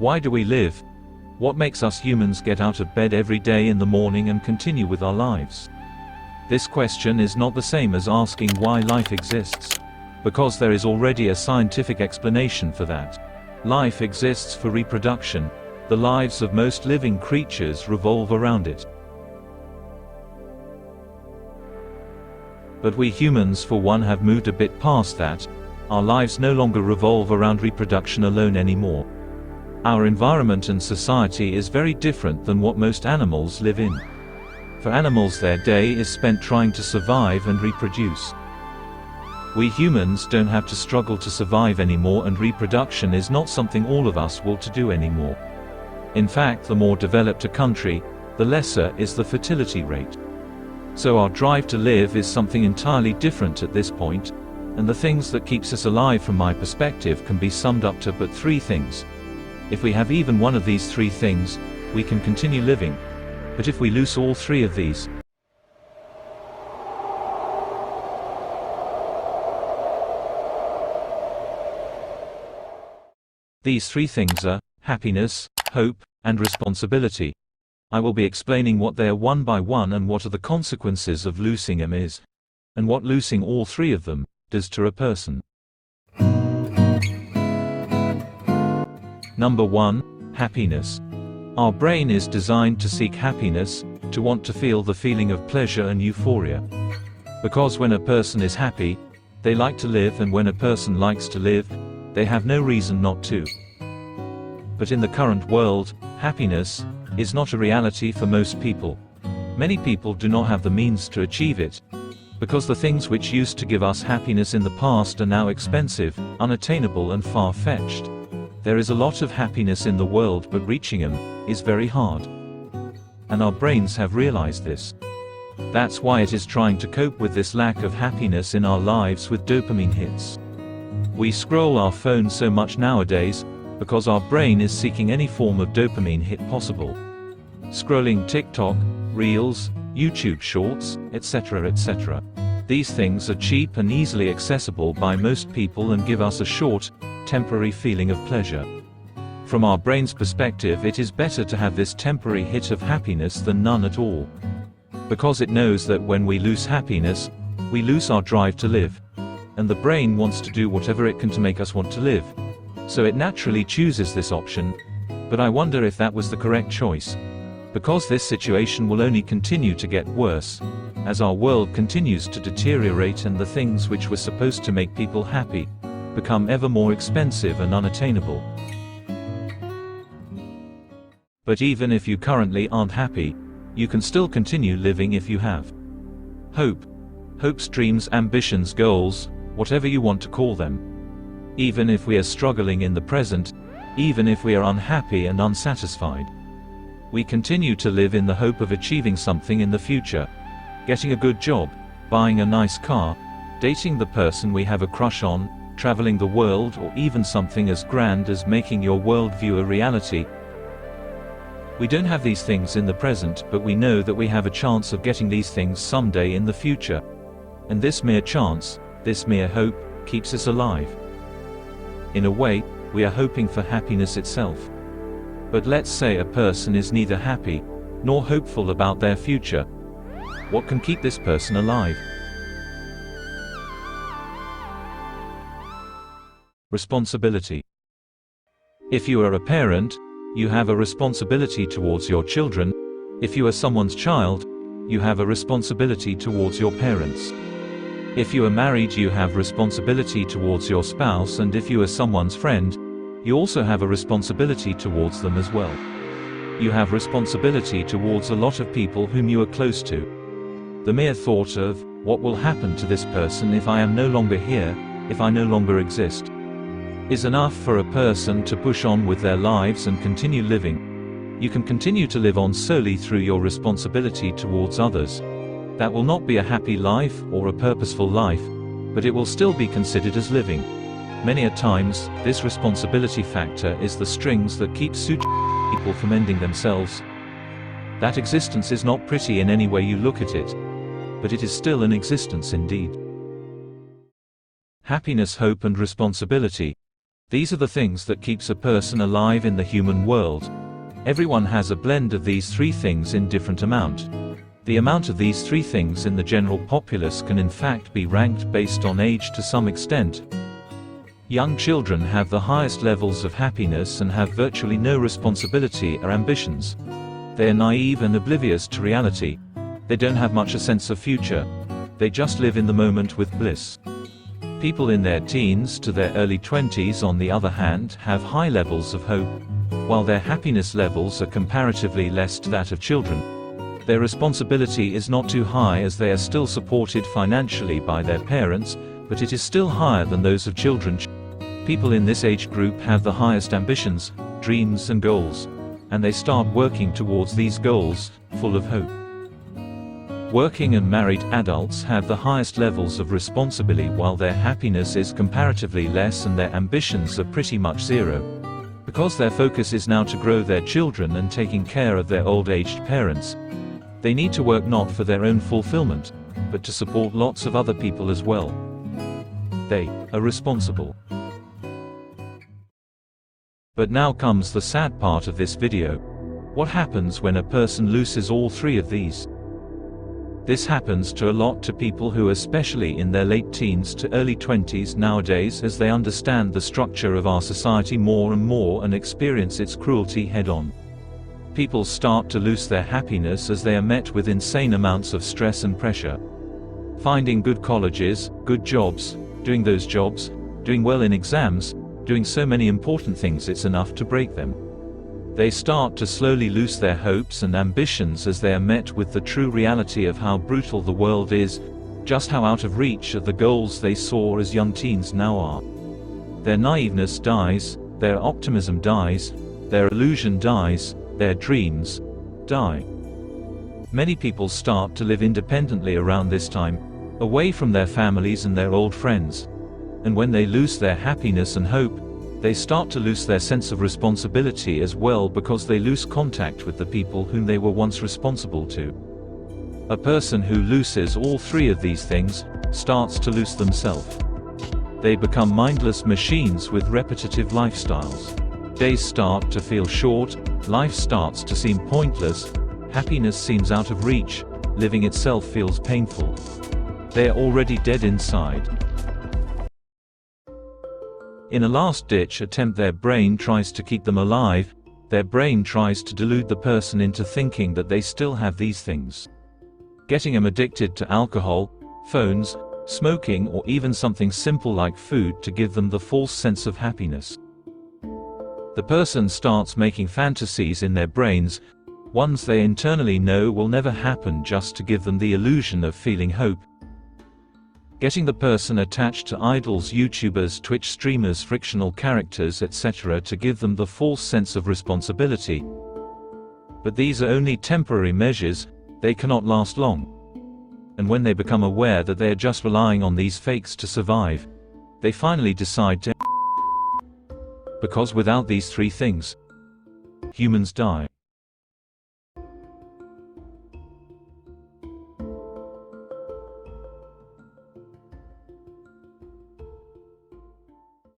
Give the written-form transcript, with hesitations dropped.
Why do we live? What makes us humans get out of bed every day in the morning and continue with our lives? This question is not the same as asking why life exists, because there is already a scientific explanation for that. Life exists for reproduction. The lives of most living creatures revolve around it. But we humans, for one, have moved a bit past that. Our lives no longer revolve around reproduction alone anymore. Our environment and society is very different than what most animals live in. For animals, their day is spent trying to survive and reproduce. We humans don't have to struggle to survive anymore, and reproduction is not something all of us want to do anymore. In fact, the more developed a country, the lesser is the fertility rate. So our drive to live is something entirely different at this point, and the things that keeps us alive from my perspective can be summed up to but three things. If we have even one of these three things, we can continue living. But if we lose all three of these, these three things are happiness, hope, and responsibility. I will be explaining what they are one by one and what are the consequences of losing them is, and what losing all three of them does to a person. Number 1, happiness. Our brain is designed to seek happiness, to want to feel the feeling of pleasure and euphoria. Because when a person is happy, they like to live, and when a person likes to live, they have no reason not to. But in the current world, happiness is not a reality for most people. Many people do not have the means to achieve it, because the things which used to give us happiness in the past are now expensive, unattainable, and far-fetched. There is a lot of happiness in the world, but reaching them is very hard. And our brains have realized this. That's why it is trying to cope with this lack of happiness in our lives with dopamine hits. We scroll our phones so much nowadays, because our brain is seeking any form of dopamine hit possible. Scrolling TikTok, Reels, YouTube Shorts, etc., etc. These things are cheap and easily accessible by most people and give us a short, temporary feeling of pleasure. From our brain's perspective, it is better to have this temporary hit of happiness than none at all. Because it knows that when we lose happiness, we lose our drive to live. And the brain wants to do whatever it can to make us want to live. So it naturally chooses this option. But I wonder if that was the correct choice. Because this situation will only continue to get worse, as our world continues to deteriorate and the things which were supposed to make people happy become ever more expensive and unattainable. But even if you currently aren't happy, you can still continue living if you have hope. Hopes, dreams, ambitions, goals, whatever you want to call them. Even if we are struggling in the present, even if we are unhappy and unsatisfied, we continue to live in the hope of achieving something in the future. Getting a good job, buying a nice car, dating the person we have a crush on, traveling the world, or even something as grand as making your worldview a reality. We don't have these things in the present, but we know that we have a chance of getting these things someday in the future. And this mere chance, this mere hope, keeps us alive. In a way, we are hoping for happiness itself. But let's say a person is neither happy, nor hopeful about their future. What can keep this person alive? Responsibility. If you are a parent, you have a responsibility towards your children. If you are someone's child, you have a responsibility towards your parents. If you are married, you have responsibility towards your spouse, and if you are someone's friend, you also have a responsibility towards them as well. You have responsibility towards a lot of people whom you are close to. The mere thought of, what will happen to this person if I am no longer here, if I no longer exist, is enough for a person to push on with their lives and continue living. You can continue to live on solely through your responsibility towards others. That will not be a happy life or a purposeful life, but it will still be considered as living. Many a times, this responsibility factor is the strings that keep people from ending themselves. That existence is not pretty in any way you look at it, but it is still an existence indeed. Happiness, hope, and responsibility. These are the things that keeps a person alive in the human world. Everyone has a blend of these three things in different amount. The amount of these three things in the general populace can in fact be ranked based on age to some extent. Young children have the highest levels of happiness and have virtually no responsibility or ambitions. They are naive and oblivious to reality. They don't have much a sense of future. They just live in the moment with bliss. People in their teens to their early 20s, on the other hand, have high levels of hope, while their happiness levels are comparatively less to that of children. Their responsibility is not too high as they are still supported financially by their parents, but it is still higher than those of children. People in this age group have the highest ambitions, dreams and goals, and they start working towards these goals, full of hope. Working and married adults have the highest levels of responsibility while their happiness is comparatively less and their ambitions are pretty much zero. Because their focus is now to grow their children and taking care of their old-aged parents, they need to work not for their own fulfillment, but to support lots of other people as well. They are responsible. But now comes the sad part of this video. What happens when a person loses all three of these? This happens to a lot to people who, especially in their late teens to early 20s nowadays, as they understand the structure of our society more and more and experience its cruelty head-on. People start to lose their happiness as they are met with insane amounts of stress and pressure. Finding good colleges, good jobs, doing those jobs, doing well in exams, doing so many important things, it's enough to break them. They start to slowly lose their hopes and ambitions as they are met with the true reality of how brutal the world is, just how out of reach of the goals they saw as young teens now are. Their naiveness dies, their optimism dies, their illusion dies, their dreams die. Many people start to live independently around this time, away from their families and their old friends. And when they lose their happiness and hope, they start to lose their sense of responsibility as well, because they lose contact with the people whom they were once responsible to. A person who loses all three of these things starts to lose themselves. They become mindless machines with repetitive lifestyles. Days start to feel short, life starts to seem pointless, happiness seems out of reach, living itself feels painful. They are already dead inside. In a last-ditch attempt, their brain tries to keep them alive. Their brain tries to delude the person into thinking that they still have these things. Getting them addicted to alcohol, phones, smoking, or even something simple like food to give them the false sense of happiness. The person starts making fantasies in their brains, ones they internally know will never happen, just to give them the illusion of feeling hope. Getting the person attached to idols, YouTubers, Twitch streamers, fictional characters, etc. to give them the false sense of responsibility. But these are only temporary measures, they cannot last long. And when they become aware that they are just relying on these fakes to survive, they finally decide to, because without these three things, humans die.